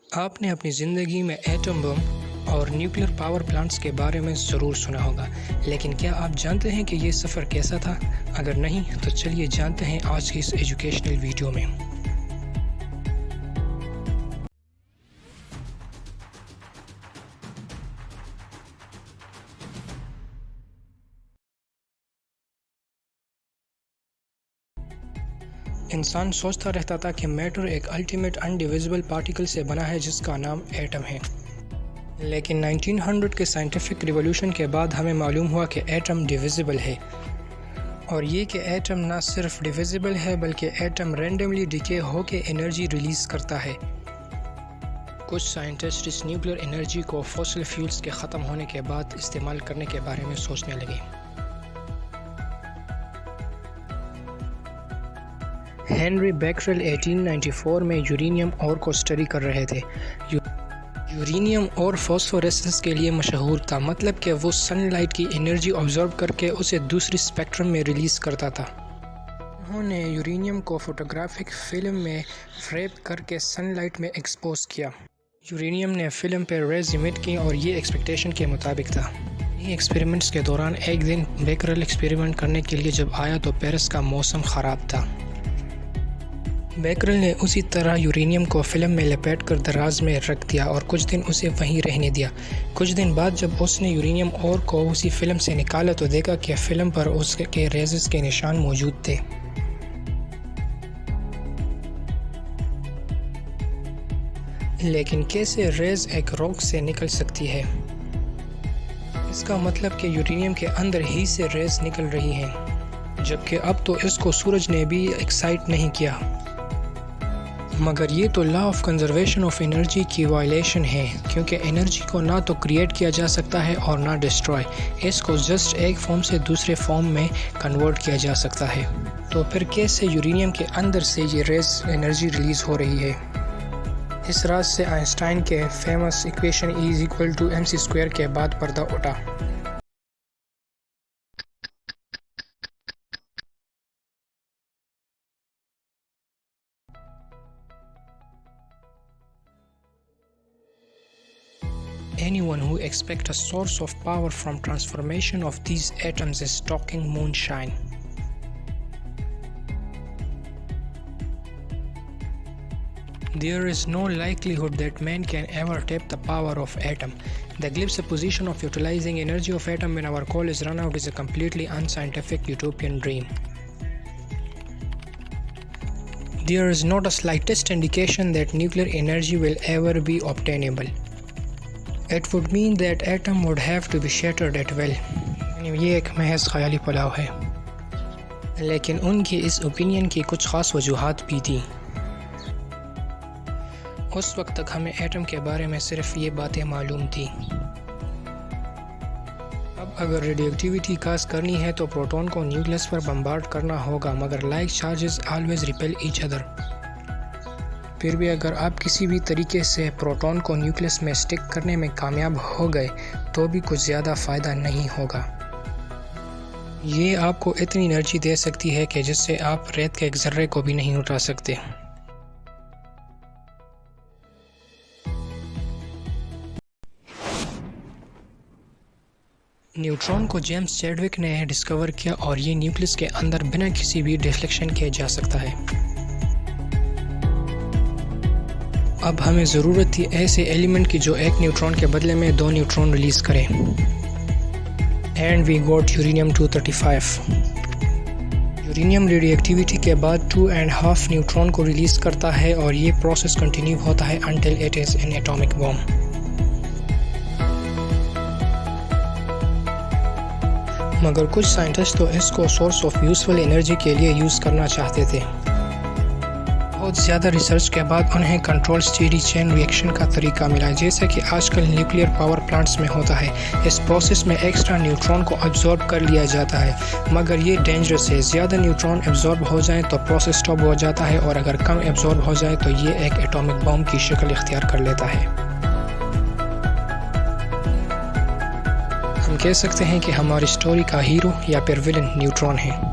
आपने अपनी ज़िंदगी में एटम बम और न्यूक्लियर पावर प्लांट्स के बारे में ज़रूर सुना होगा, लेकिन क्या आप जानते हैं कि ये सफ़र कैसा था? अगर नहीं तो चलिए जानते हैं आज की इस एजुकेशनल वीडियो में। इंसान सोचता रहता था कि मैटर एक अल्टीमेट अनडिविजिबल पार्टिकल से बना है जिसका नाम एटम है। लेकिन 1900 के साइंटिफिक रिवॉल्यूशन के बाद हमें मालूम हुआ कि एटम डिविजिबल है, और ये कि एटम ना सिर्फ डिविजिबल है बल्कि एटम रैंडमली डिके होकर एनर्जी रिलीज़ करता है। कुछ साइंटिस्ट इस न्यूक्लियर एनर्जी को फॉसिल फ्यूल्स के ख़त्म होने के बाद इस्तेमाल करने के बारे में सोचने लगे। हेनरी बेकरेल 1894 में यूरेनियम और को स्टडी कर रहे थे। यूरेनियम और फॉस्फोरेसेंस के लिए मशहूर था, मतलब कि वो सनलाइट की एनर्जी ऑब्जर्व करके उसे दूसरी स्पेक्ट्रम में रिलीज़ करता था। उन्होंने यूरेनियम को फोटोग्राफिक फिल्म में फ्रेप करके सनलाइट में एक्सपोज किया। यूरेनियम ने फिल्म पर रेज इमिट की और ये एक्सपेक्टेशन के मुताबिक था। ये एक्सपेरिमेंट्स के दौरान एक दिन बेकरेल एक्सपेरिमेंट करने के लिए जब आया तो पेरिस का मौसम ख़राब था। बेकरेल ने उसी तरह यूरेनियम को फिल्म में लपेट कर दराज में रख दिया और कुछ दिन उसे वहीं रहने दिया। कुछ दिन बाद जब उसने यूरेनियम और को उसी फिल्म से निकाला तो देखा कि फिल्म पर उसके रेजेस के निशान मौजूद थे। लेकिन कैसे रेज एक रॉक से निकल सकती है? इसका मतलब कि यूरेनियम के अंदर ही से रेज निकल रही हैं, जबकि अब तो इसको सूरज ने भी एक्साइट नहीं किया। मगर ये तो law of conservation of energy की वायलेशन है, क्योंकि एनर्जी को ना तो क्रिएट किया जा सकता है और ना डिस्ट्रॉय। इसको जस्ट एक फॉर्म से दूसरे फॉर्म में कन्वर्ट किया जा सकता है। तो फिर कैसे यूरेनियम के अंदर से ये रेज एनर्जी रिलीज़ हो रही है? इस राज से आइंस्टाइन के फेमस इक्वेशन E=mc² के बाद पर्दा उठा। Anyone who expects a source of power from transformation of these atoms is talking moonshine. There is no likelihood that man can ever tap the power of atom. The glib supposition of utilizing energy of atom when our coal is run out is a completely unscientific utopian dream. There is not a slightest indication that nuclear energy will ever be obtainable. It would mean that atom would have to be shattered at will. ये एक महज ख्याली पुलाव है, लेकिन उनकी इस opinion की कुछ ख़ास वजूहात भी थी। उस वक्त तक हमें एटम के बारे में सिर्फ ये बातें मालूम थी। अब अगर रेडियोएक्टिविटी काज करनी है तो प्रोटॉन को न्यूक्लियस पर बम्बार्ड करना होगा, मगर like charges always repel each other. फिर भी अगर आप किसी भी तरीके से प्रोटॉन को न्यूक्लियस में स्टिक करने में कामयाब हो गए तो भी कुछ ज़्यादा फ़ायदा नहीं होगा। ये आपको इतनी एनर्जी दे सकती है कि जिससे आप रेत के एक ज़र्रे को भी नहीं उठा सकते। न्यूट्रॉन को जेम्स चैडविक ने डिस्कवर किया और ये न्यूक्लियस के अंदर बिना किसी भी डिफ्लेक्शन के जा सकता है। अब हमें ज़रूरत थी ऐसे एलिमेंट की जो एक न्यूट्रॉन के बदले में 2 न्यूट्रॉन रिलीज़ करें। And we got uranium. Uranium radioactivity के बाद 2.5 न्यूट्रॉन को रिलीज़ करता है और ये प्रोसेस कंटिन्यू होता है until it is an atomic bomb। मगर कुछ साइंटिस्ट तो इसको सोर्स ऑफ यूजफुल एनर्जी के लिए यूज़ करना चाहते थे। बहुत ज़्यादा रिसर्च के बाद उन्हें कंट्रोल स्टेडी चेन रिएक्शन का तरीका मिला, जैसे कि आजकल न्यूक्लियर पावर प्लांट्स में होता है। इस प्रोसेस में एक्स्ट्रा न्यूट्रॉन को अब्जॉर्ब कर लिया जाता है, मगर ये डेंजरस है। ज़्यादा न्यूट्रॉन अब्जॉर्ब हो जाए तो प्रोसेस स्टॉप हो जाता है, और अगर कम अब्जॉर्ब हो जाए तो ये एक एटॉमिक बम की शक्ल इख्तियार कर लेता है। हम कह सकते हैं कि हमारी स्टोरी का हीरो या फिर विलन न्यूट्रॉन है।